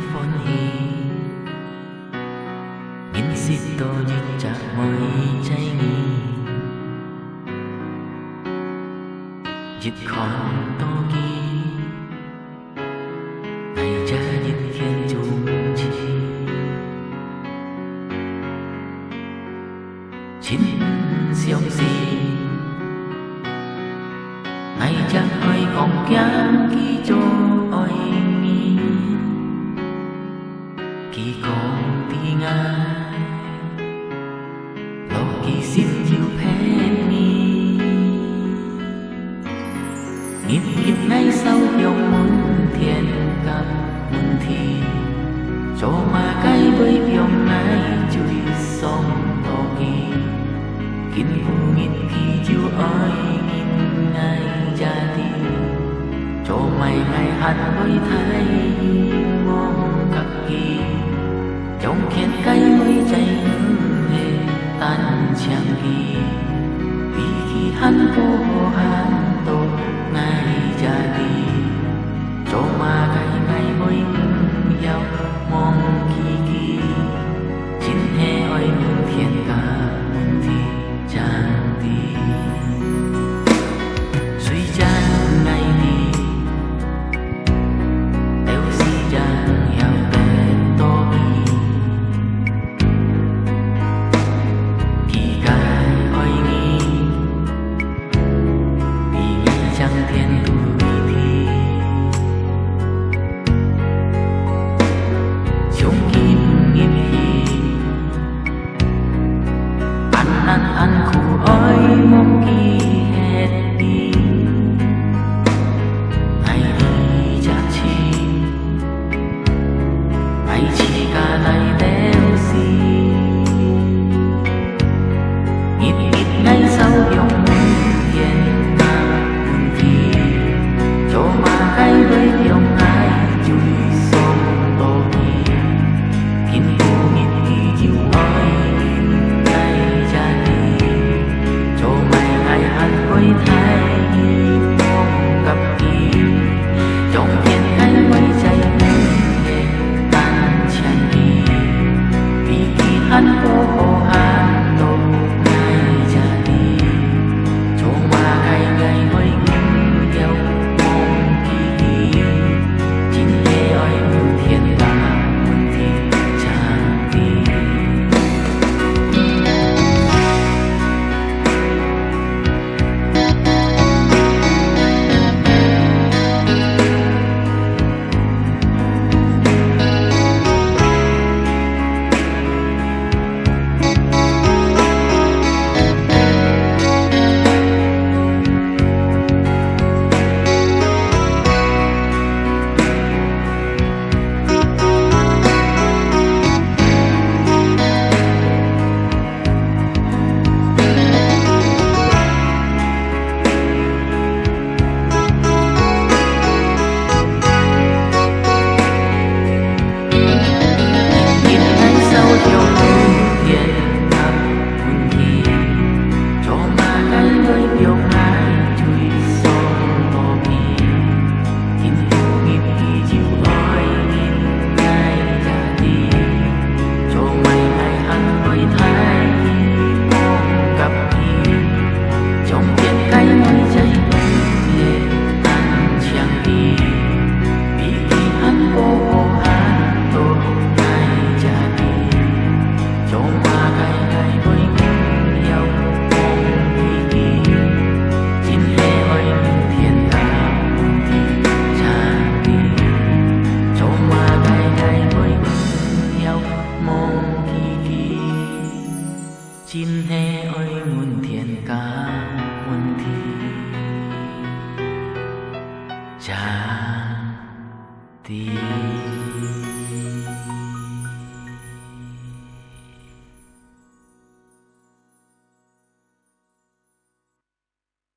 歡喜，現實到日着每際意，日看多見，ngày cha日thiên chung chi, chín xiong si, ngày cha hơi còn kém khi cho oi mi, khi còn đi ngang, lo khi xin chiều phép mi, nghiệp nghiệp ngay sau dòng muôn thiên gặp muôn thi, cho mà cái với dòng ngay chui sông to kỳ, kín phụ nghìn khi chiều ơi nghìn ngày ra đi, cho mày ngày hẳn với thái mong các kỳ, trong khen cái với chạy hề tan chẳng kỳ, vì khi hắn vô hắn tổ ngày ra đi, cho mà cái ngày với nhau mong kỳ kỳ, chín hè ơi muôn thiên cả muôn thi chẳng đi, suy chan ngày đi, đều si chẳng hiểu về to kỳ cái ơi nghi, vì nghĩ chẳng thiên tu thi, chung kim nghiêm hi, ăn khu ơi mong kỳ hết đi, ngày đi chả chi, ngày chỉ cả ngày đeo gì, ít ngày sau dòng thiên nam buồn thi, cho mà cái với dòng ai chui sông to kỳ, thiên vô nghìn kỳ chiều ơi nghìn ngày ra đi, cho mày ngày hẳn với thái mong gặp kỳ, trong thiên cái với chạy để tan chẳng đi, vì khi hắn vô hồ hắn tổ ngày ra đi, cho mà ngày với nhau mong kỳ kỳ, chín hè ơi muôn thiên cả muôn thi chẳng đi. Chín hè ơi muôn thiên ca muôn thi chẳng đi.